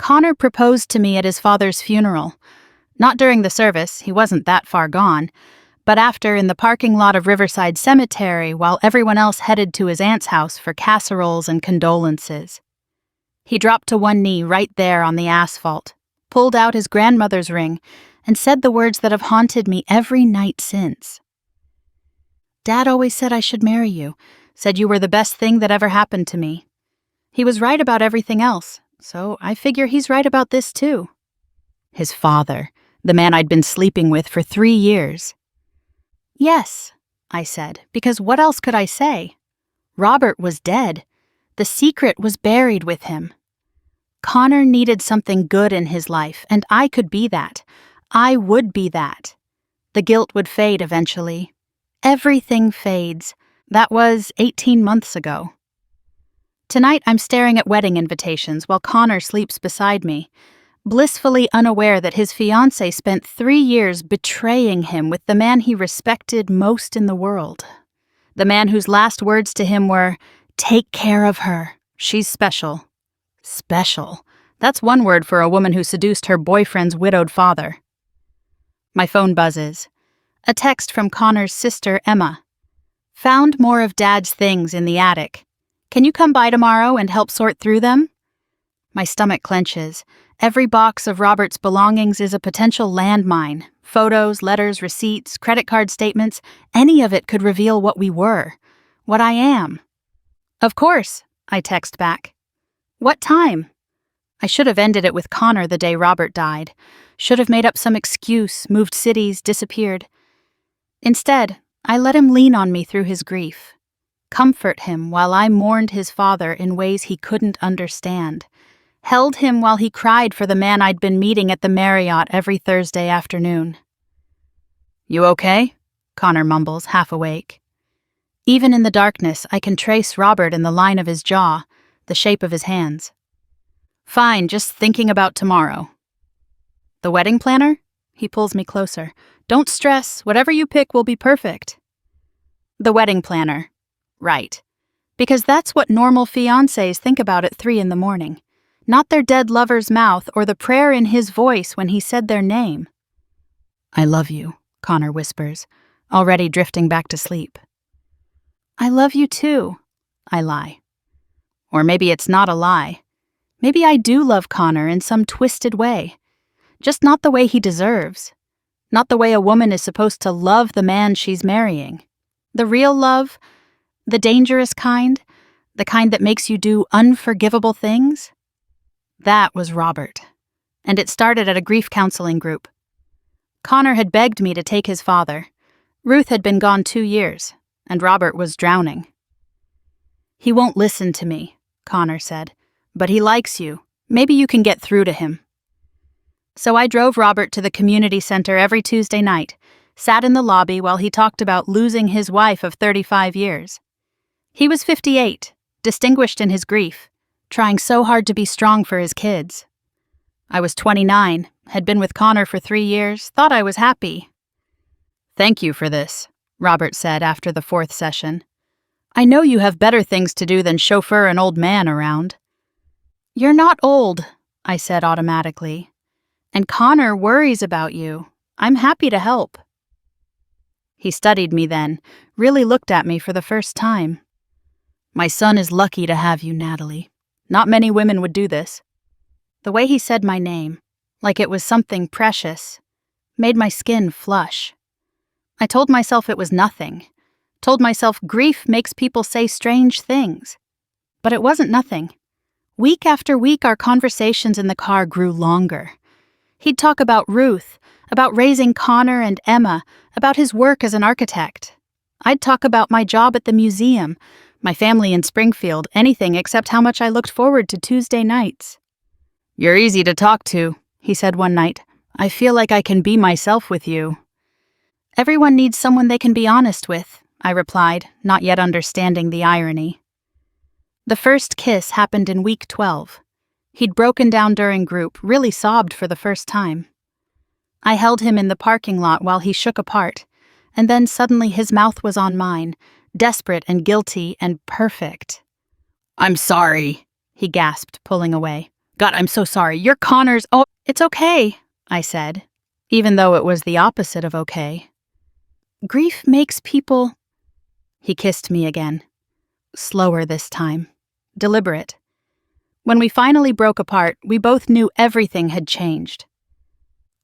Connor proposed to me at his father's funeral. Not during the service, he wasn't that far gone, but after in the parking lot of Riverside Cemetery while everyone else headed to his aunt's house for casseroles and condolences. He dropped to one knee right there on the asphalt, pulled out his grandmother's ring, and said the words that have haunted me every night since. Dad always said I should marry you, said you were the best thing that ever happened to me. He was right about everything else, so I figure he's right about this too. His father, the man I'd been sleeping with for 3 years. Yes, I said, because what else could I say? Robert was dead. The secret was buried with him. Connor needed something good in his life, and I could be that. I would be that. The guilt would fade eventually. Everything fades. That was 18 months ago. Tonight I'm staring at wedding invitations while Connor sleeps beside me, blissfully unaware that his fiancé spent 3 years betraying him with the man he respected most in the world. The man whose last words to him were, "Take care of her. She's special." Special. That's one word for a woman who seduced her boyfriend's widowed father. My phone buzzes. A text from Connor's sister, Emma. Found more of Dad's things in the attic. Can you come by tomorrow and help sort through them? My stomach clenches. Every box of Robert's belongings is a potential landmine. Photos, letters, receipts, credit card statements, any of it could reveal what we were, what I am. Of course, I text back. What time? I should have ended it with Connor the day Robert died. Should have made up some excuse, moved cities, disappeared. Instead, I let him lean on me through his grief, comfort him while I mourned his father in ways he couldn't understand, held him while he cried for the man I'd been meeting at the Marriott every Thursday afternoon. You okay? Connor mumbles, half awake. Even in the darkness, I can trace Robert in the line of his jaw, the shape of his hands. Fine, just thinking about tomorrow. The wedding planner? He pulls me closer. Don't stress, whatever you pick will be perfect. The wedding planner. Right. Because that's what normal fiancés think about at 3 a.m, not their dead lover's mouth or the prayer in his voice when he said their name. I love you, Connor whispers, already drifting back to sleep. I love you too, I lie. Or maybe it's not a lie. Maybe I do love Connor in some twisted way, just not the way he deserves. Not the way a woman is supposed to love the man she's marrying. The real love, the dangerous kind, the kind that makes you do unforgivable things. That was Robert, and it started at a grief counseling group. Connor had begged me to take his father. Ruth had been gone 2 years, and Robert was drowning. He won't listen to me, Connor said, but he likes you. Maybe you can get through to him. So I drove Robert to the community center every Tuesday night, sat in the lobby while he talked about losing his wife of 35 years. He was 58, distinguished in his grief, trying so hard to be strong for his kids. I was 29, had been with Connor for 3 years, thought I was happy. Thank you for this, Robert said after the 4th session. I know you have better things to do than chauffeur an old man around. You're not old, I said automatically. And Connor worries about you. I'm happy to help. He studied me then, really looked at me for the first time. My son is lucky to have you, Natalie. Not many women would do this. The way he said my name, like it was something precious, made my skin flush. I told myself it was nothing. Told myself grief makes people say strange things. But it wasn't nothing. Week after week, our conversations in the car grew longer. He'd talk about Ruth, about raising Connor and Emma, about his work as an architect. I'd talk about my job at the museum, my family in Springfield, anything except how much I looked forward to Tuesday nights. You're easy to talk to, he said one night. I feel like I can be myself with you. Everyone needs someone they can be honest with, I replied, not yet understanding the irony. The first kiss happened in week 12. He'd broken down during group, really sobbed for the first time. I held him in the parking lot while he shook apart, and then suddenly his mouth was on mine, desperate and guilty and perfect. I'm sorry, he gasped, pulling away. God, I'm so sorry. You're Connor's. Oh, it's okay, I said, even though it was the opposite of okay. Grief makes people. He kissed me again. Slower this time. Deliberate. When we finally broke apart, we both knew everything had changed.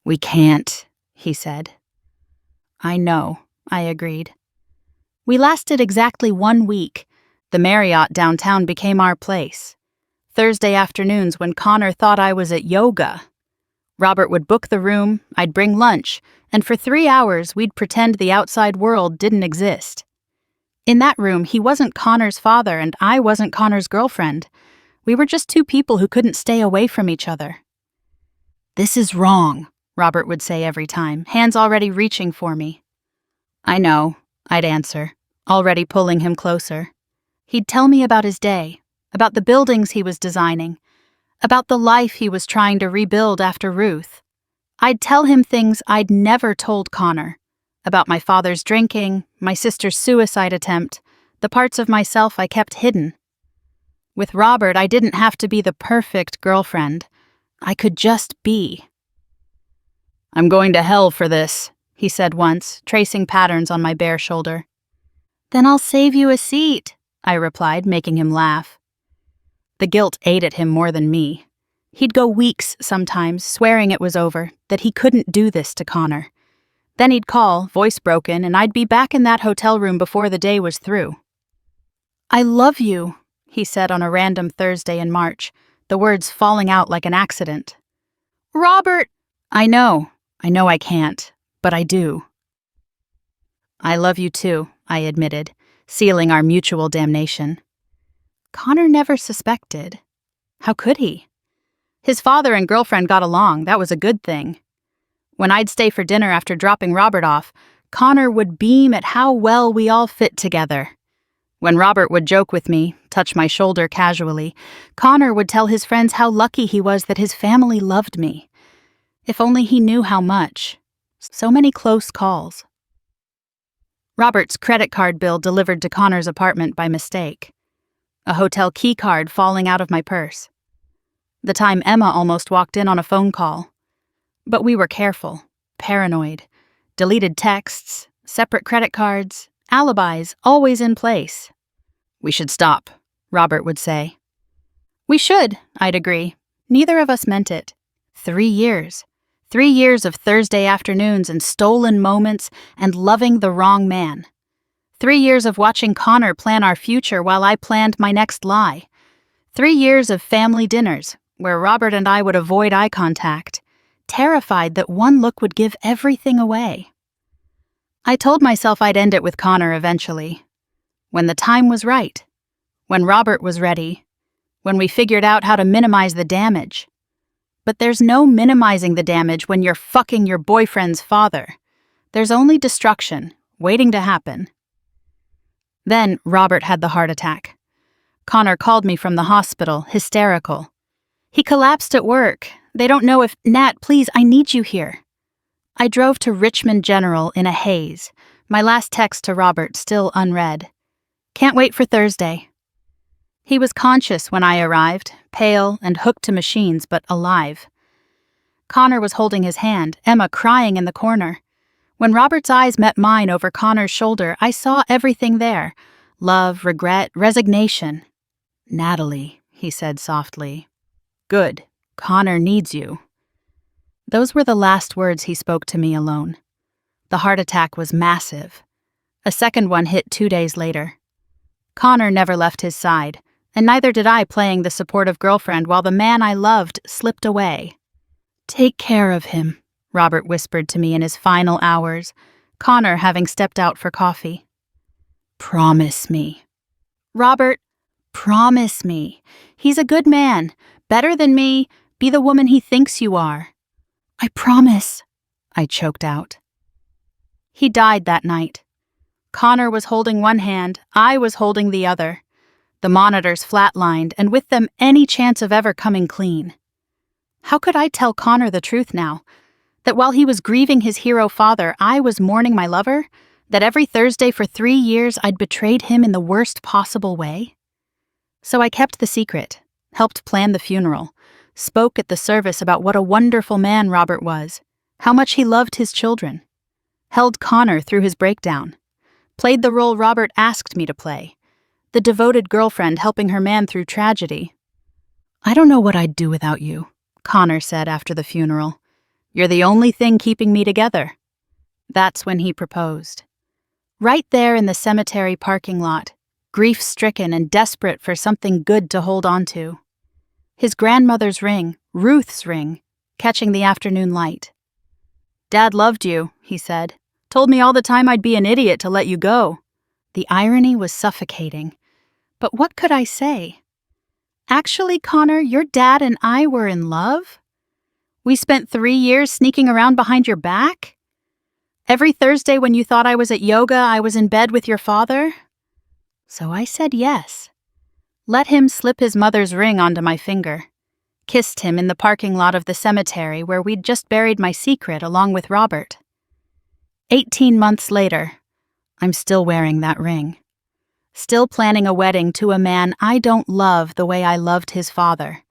We can't, he said. I know, I agreed. We lasted exactly 1 week. The Marriott downtown became our place. Thursday afternoons when Connor thought I was at yoga. Robert would book the room, I'd bring lunch, and for 3 hours we'd pretend the outside world didn't exist. In that room, he wasn't Connor's father and I wasn't Connor's girlfriend. We were just two people who couldn't stay away from each other. This is wrong, Robert would say every time, hands already reaching for me. I know, I'd answer, already pulling him closer. He'd tell me about his day, about the buildings he was designing, about the life he was trying to rebuild after Ruth. I'd tell him things I'd never told Connor, about my father's drinking, my sister's suicide attempt, the parts of myself I kept hidden. With Robert, I didn't have to be the perfect girlfriend. I could just be. I'm going to hell for this, he said once, tracing patterns on my bare shoulder. Then I'll save you a seat, I replied, making him laugh. The guilt ate at him more than me. He'd go weeks sometimes, swearing it was over, that he couldn't do this to Connor. Then he'd call, voice broken, and I'd be back in that hotel room before the day was through. I love you, he said on a random Thursday in March, the words falling out like an accident. Robert! I know I can't, but I do. I love you too, I admitted, sealing our mutual damnation. Connor never suspected. How could he? His father and girlfriend got along, that was a good thing. When I'd stay for dinner after dropping Robert off, Connor would beam at how well we all fit together. When Robert would joke with me, touch my shoulder casually, Connor would tell his friends how lucky he was that his family loved me. If only he knew how much. So many close calls. Robert's credit card bill delivered to Connor's apartment by mistake. A hotel key card falling out of my purse. The time Emma almost walked in on a phone call. But we were careful, paranoid, deleted texts, separate credit cards, alibis always in place. We should stop, Robert would say. We should, I'd agree. Neither of us meant it. 3 years. 3 years of Thursday afternoons and stolen moments and loving the wrong man. 3 years of watching Connor plan our future while I planned my next lie. 3 years of family dinners where Robert and I would avoid eye contact, terrified that one look would give everything away. I told myself I'd end it with Connor eventually. When the time was right. When Robert was ready. When we figured out how to minimize the damage. But there's no minimizing the damage when you're fucking your boyfriend's father. There's only destruction, waiting to happen. Then Robert had the heart attack. Connor called me from the hospital, hysterical. He collapsed at work. They don't know if— Nat, please, I need you here. I drove to Richmond General in a haze, my last text to Robert still unread. Can't wait for Thursday. He was conscious when I arrived, pale and hooked to machines, but alive. Connor was holding his hand, Emma crying in the corner. When Robert's eyes met mine over Connor's shoulder, I saw everything there. Love, regret, resignation. Natalie, he said softly. Good. Connor needs you. Those were the last words he spoke to me alone. The heart attack was massive. A second one hit 2 days later. Connor never left his side, and neither did I, playing the supportive girlfriend while the man I loved slipped away. Take care of him, Robert whispered to me in his final hours, Connor having stepped out for coffee. Promise me. Robert, promise me. He's a good man, better than me, be the woman he thinks you are. I promise, I choked out. He died that night. Connor was holding one hand, I was holding the other. The monitors flatlined, and with them any chance of ever coming clean. How could I tell Connor the truth now? That while he was grieving his hero father, I was mourning my lover? That every Thursday for 3 years I'd betrayed him in the worst possible way? So I kept the secret, helped plan the funeral, spoke at the service about what a wonderful man Robert was, how much he loved his children, held Connor through his breakdown, played the role Robert asked me to play, the devoted girlfriend helping her man through tragedy. "I don't know what I'd do without you," Connor said after the funeral. "You're the only thing keeping me together." That's when he proposed. Right there in the cemetery parking lot, grief-stricken and desperate for something good to hold on to. His grandmother's ring, Ruth's ring, catching the afternoon light. "Dad loved you," he said. "Told me all the time I'd be an idiot to let you go." The irony was suffocating. But what could I say? "Actually, Connor, your dad and I were in love? We spent 3 years sneaking around behind your back? Every Thursday when you thought I was at yoga, I was in bed with your father?" So I said yes. Let him slip his mother's ring onto my finger. Kissed him in the parking lot of the cemetery where we'd just buried my secret along with Robert. 18 months later, I'm still wearing that ring. Still planning a wedding to a man I don't love the way I loved his father.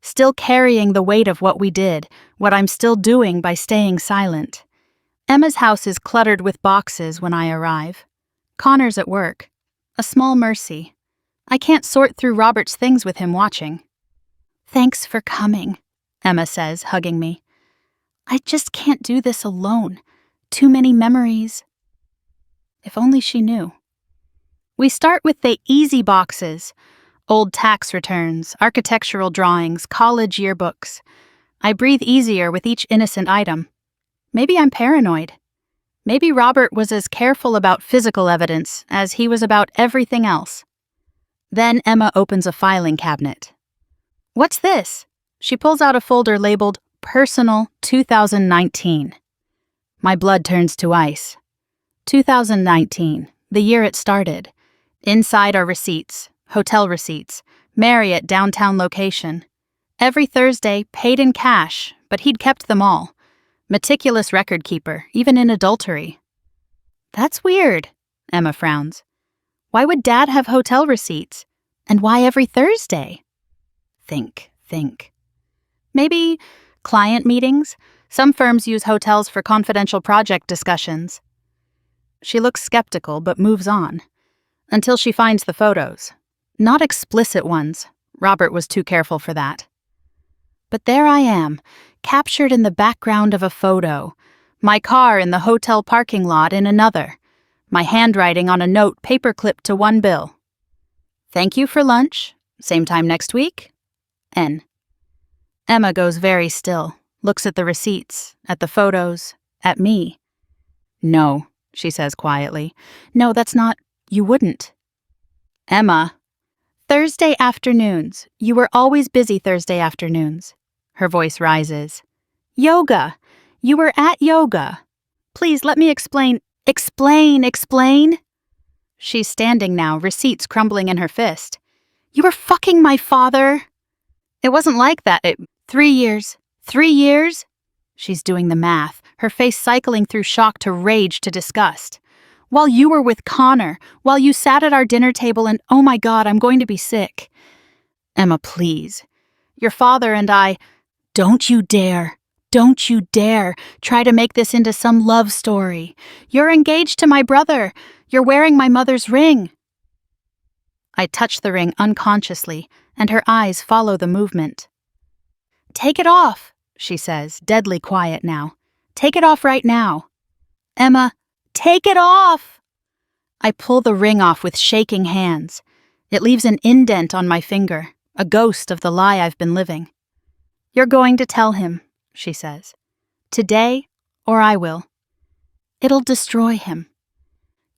Still carrying the weight of what we did, what I'm still doing by staying silent. Emma's house is cluttered with boxes when I arrive. Connor's at work. A small mercy. I can't sort through Robert's things with him watching. "Thanks for coming," Emma says, hugging me. "I just can't do this alone. Too many memories." If only she knew. We start with the easy boxes. Old tax returns, architectural drawings, college yearbooks. I breathe easier with each innocent item. Maybe I'm paranoid. Maybe Robert was as careful about physical evidence as he was about everything else. Then Emma opens a filing cabinet. "What's this?" She pulls out a folder labeled Personal 2019. My blood turns to ice. 2019, the year it started. Inside are receipts, hotel receipts, Marriott downtown location. Every Thursday, paid in cash, but he'd kept them all. Meticulous record keeper, even in adultery. "That's weird," Emma frowns. "Why would Dad have hotel receipts? And why every Thursday?" Think. Maybe client meetings? Some firms use hotels for confidential project discussions. She looks skeptical but moves on. Until she finds the photos. Not explicit ones. Robert was too careful for that. But there I am, captured in the background of a photo. My car in the hotel parking lot in another. My handwriting on a note paperclipped to one bill. "Thank you for lunch. Same time next week. N." Emma goes very still, looks at the receipts, at the photos, at me. "No," she says quietly. "No, that's not... You wouldn't." "Emma." "Thursday afternoons. You were always busy Thursday afternoons." Her voice rises. "Yoga. You were at yoga. Please let me explain." Explain. She's standing now, receipts crumbling in her fist. "You were fucking my father." "It wasn't like that. 3 years. 3 years?" She's doing the math, her face cycling through shock to rage to disgust. "While you were with Connor, while you sat at our dinner table and, oh my God, I'm going to be sick." "Emma, please. Your father and I..." Don't you dare try to make this into some love story. You're engaged to my brother. You're wearing my mother's ring." I touch the ring unconsciously, and her eyes follow the movement. "Take it off," she says, deadly quiet now. "Take it off right now." "Emma, take it off!" I pull the ring off with shaking hands. It leaves an indent on my finger, a ghost of the lie I've been living. "You're going to tell him," she says. "Today, or I will. It'll destroy him.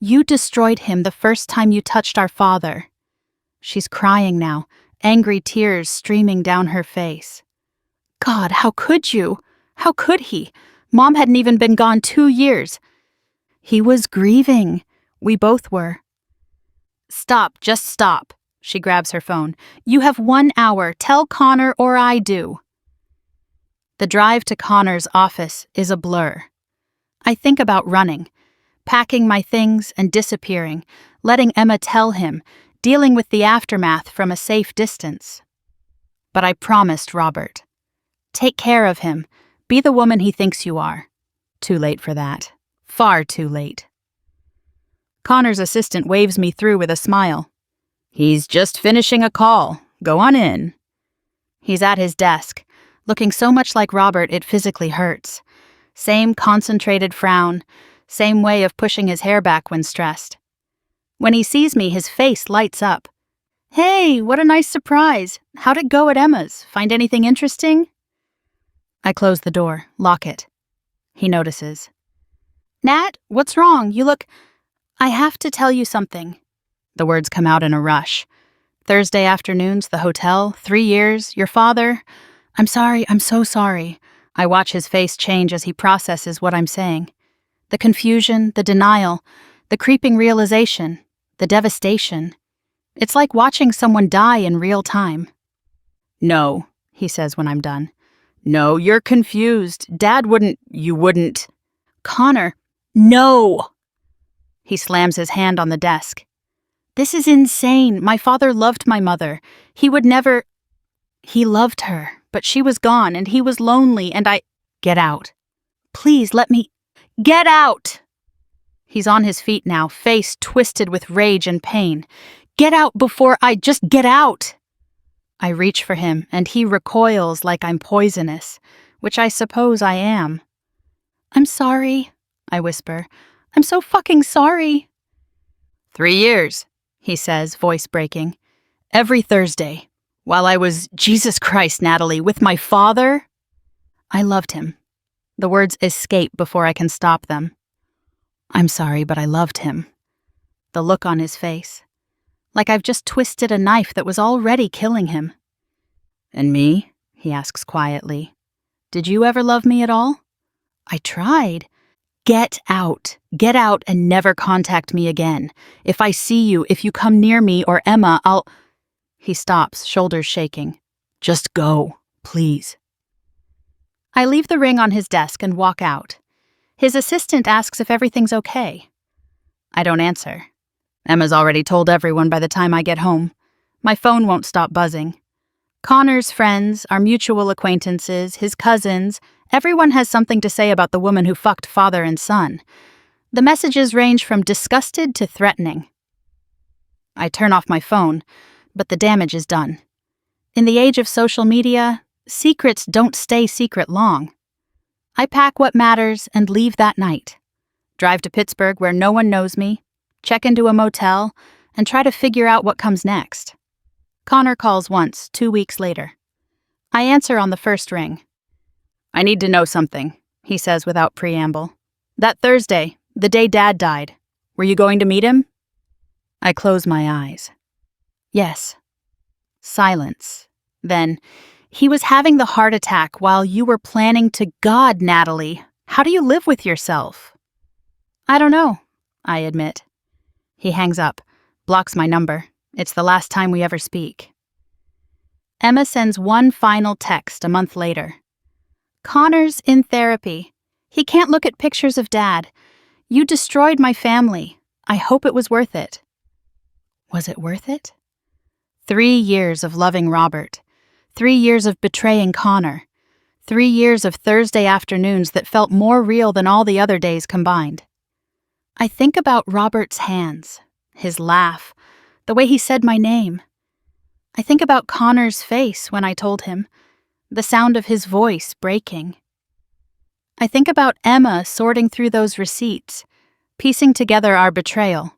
You destroyed him the first time you touched our father." She's crying now, angry tears streaming down her face. "God, how could you? How could he? Mom hadn't even been gone 2 years. He was grieving. We both were." "Stop, just stop." She grabs her phone. "You have 1 hour. Tell Connor or I do." The drive to Connor's office is a blur. I think about running, packing my things and disappearing, letting Emma tell him, dealing with the aftermath from a safe distance. But I promised Robert. Take care of him. Be the woman he thinks you are. Too late for that. Far too late. Connor's assistant waves me through with a smile. He's just finishing a call. Go on in. He's at his desk, looking so much like Robert it physically hurts. Same concentrated frown, same way of pushing his hair back when stressed. When he sees me, his face lights up. Hey, what a nice surprise. How'd it go at Emma's? Find anything interesting? I close the door, lock it. He notices. Nat, what's wrong? You look... I have to tell you something. The words come out in a rush. Thursday afternoons, the hotel, 3 years, your father... I'm sorry, I'm so sorry. I watch his face change as he processes what I'm saying. The confusion, the denial, the creeping realization, the devastation. It's like watching someone die in real time. No, he says when I'm done. No, you're confused. Dad wouldn't... You wouldn't... Connor, no! He slams his hand on the desk. This is insane. My father loved my mother. He would never... He loved her, but she was gone and he was lonely and I... Get out. Please let me... Get out! He's on his feet now, face twisted with rage and pain. Get out before I... Just get out! I reach for him and he recoils like I'm poisonous, which I suppose I am. I'm sorry, I whisper. I'm so fucking sorry. 3 years, he says, voice breaking. Every Thursday, while I was, Jesus Christ, Natalie, with my father. I loved him. The words escape before I can stop them. I'm sorry, but I loved him. The look on his face. Like I've just twisted a knife that was already killing him. And me? He asks quietly. Did you ever love me at all? I tried. Get out. Get out and never contact me again. If I see you, if you come near me or Emma, I'll... He stops, shoulders shaking. Just go, please. I leave the ring on his desk and walk out. His assistant asks if everything's okay. I don't answer. Emma's already told everyone by the time I get home. My phone won't stop buzzing. Connor's friends, our mutual acquaintances, his cousins, everyone has something to say about the woman who fucked father and son. The messages range from disgusted to threatening. I turn off my phone, but the damage is done. In the age of social media, secrets don't stay secret long. I pack what matters and leave that night. Drive to Pittsburgh where no one knows me, check into a motel, and try to figure out what comes next. Connor calls once, 2 weeks later. I answer on the first ring. I need to know something, he says without preamble. That Thursday, the day Dad died, were you going to meet him? I close my eyes. Yes. Silence. Then, he was having the heart attack while you were planning to... God, Natalie, how do you live with yourself? I don't know, I admit. He hangs up, blocks my number. It's the last time we ever speak. Emma sends one final text a month later. Connor's in therapy. He can't look at pictures of Dad. You destroyed my family. I hope it was worth it. Was it worth it? 3 years of loving Robert. 3 years of betraying Connor. 3 years of Thursday afternoons that felt more real than all the other days combined. I think about Robert's hands, his laugh, the way he said my name. I think about Connor's face when I told him, the sound of his voice breaking. I think about Emma sorting through those receipts, piecing together our betrayal.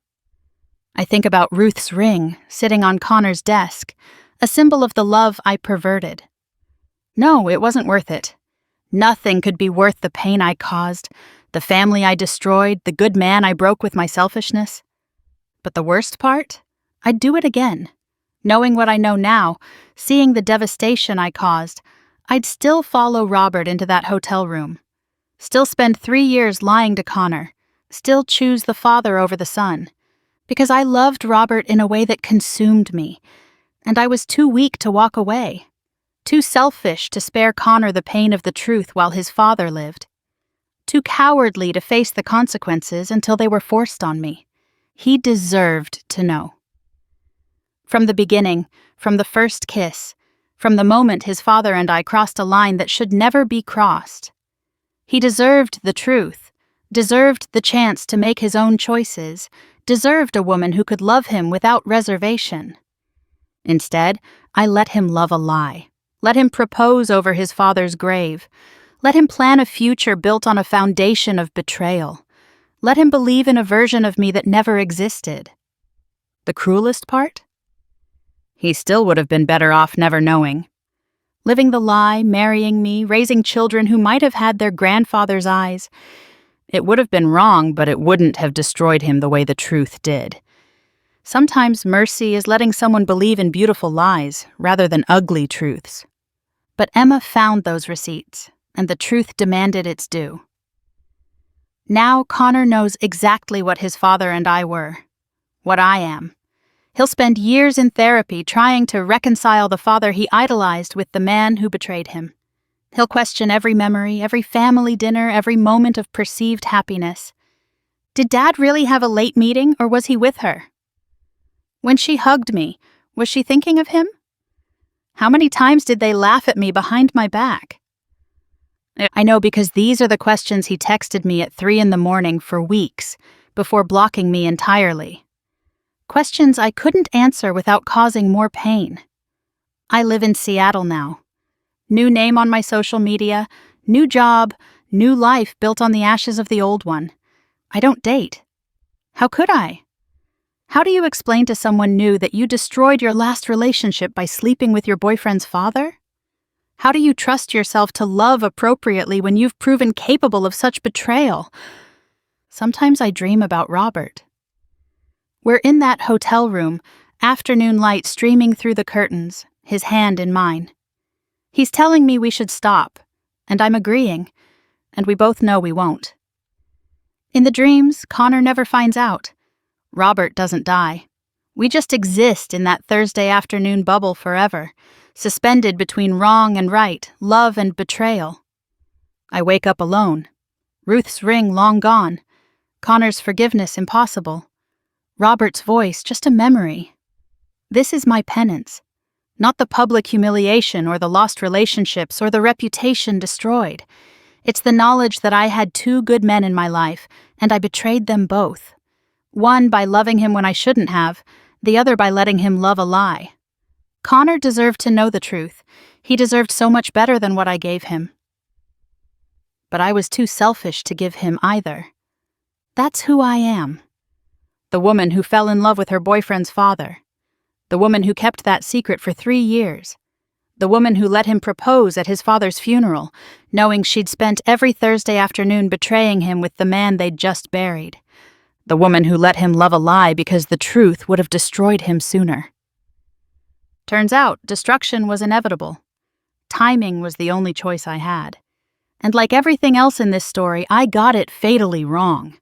I think about Ruth's ring sitting on Connor's desk, a symbol of the love I perverted. No, it wasn't worth it. Nothing could be worth the pain I caused, the family I destroyed, the good man I broke with my selfishness. But the worst part? I'd do it again. Knowing what I know now, seeing the devastation I caused, I'd still follow Robert into that hotel room. Still spend 3 years lying to Connor. Still choose the father over the son. Because I loved Robert in a way that consumed me, and I was too weak to walk away. Too selfish to spare Connor the pain of the truth while his father lived. Too cowardly to face the consequences until they were forced on me. He deserved to know. From the beginning, from the first kiss, From the moment his father and I crossed a line that should never be crossed. He deserved the truth, deserved the chance to make his own choices, deserved a woman who could love him without reservation. Instead, I let him love a lie. Let him propose over his father's grave. Let him plan a future built on a foundation of betrayal. Let him believe in a version of me that never existed. The cruelest part? He still would have been better off never knowing. Living the lie, marrying me, raising children who might have had their grandfather's eyes. It would have been wrong, but it wouldn't have destroyed him the way the truth did. Sometimes mercy is letting someone believe in beautiful lies rather than ugly truths. But Emma found those receipts, and the truth demanded its due. Now Connor knows exactly what his father and I were, what I am. He'll spend years in therapy trying to reconcile the father he idolized with the man who betrayed him. He'll question every memory, every family dinner, every moment of perceived happiness. Did Dad really have a late meeting, or was he with her? When she hugged me, was she thinking of him? How many times did they laugh at me behind my back? I know, because these are the questions he texted me at 3 a.m. for weeks, before blocking me entirely. Questions I couldn't answer without causing more pain. I live in Seattle now. New name on my social media, new job, new life built on the ashes of the old one. I don't date. How could I? How do you explain to someone new that you destroyed your last relationship by sleeping with your boyfriend's father? How do you trust yourself to love appropriately when you've proven capable of such betrayal? Sometimes I dream about Robert. We're in that hotel room, afternoon light streaming through the curtains, his hand in mine. He's telling me we should stop, and I'm agreeing, and we both know we won't. In the dreams, Connor never finds out. Robert doesn't die. We just exist in that Thursday afternoon bubble forever, suspended between wrong and right, love and betrayal. I wake up alone. Ruth's ring long gone. Connor's forgiveness impossible. Robert's voice just a memory. This is my penance. Not the public humiliation or the lost relationships or the reputation destroyed. It's the knowledge that I had 2 good men in my life, and I betrayed them both. One by loving him when I shouldn't have, the other by letting him love a lie. Connor deserved to know the truth. He deserved so much better than what I gave him. But I was too selfish to give him either. That's who I am. The woman who fell in love with her boyfriend's father. The woman who kept that secret for 3 years. The woman who let him propose at his father's funeral, knowing she'd spent every Thursday afternoon betraying him with the man they'd just buried. The woman who let him love a lie because the truth would have destroyed him sooner. Turns out, destruction was inevitable. Timing was the only choice I had. And like everything else in this story, I got it fatally wrong.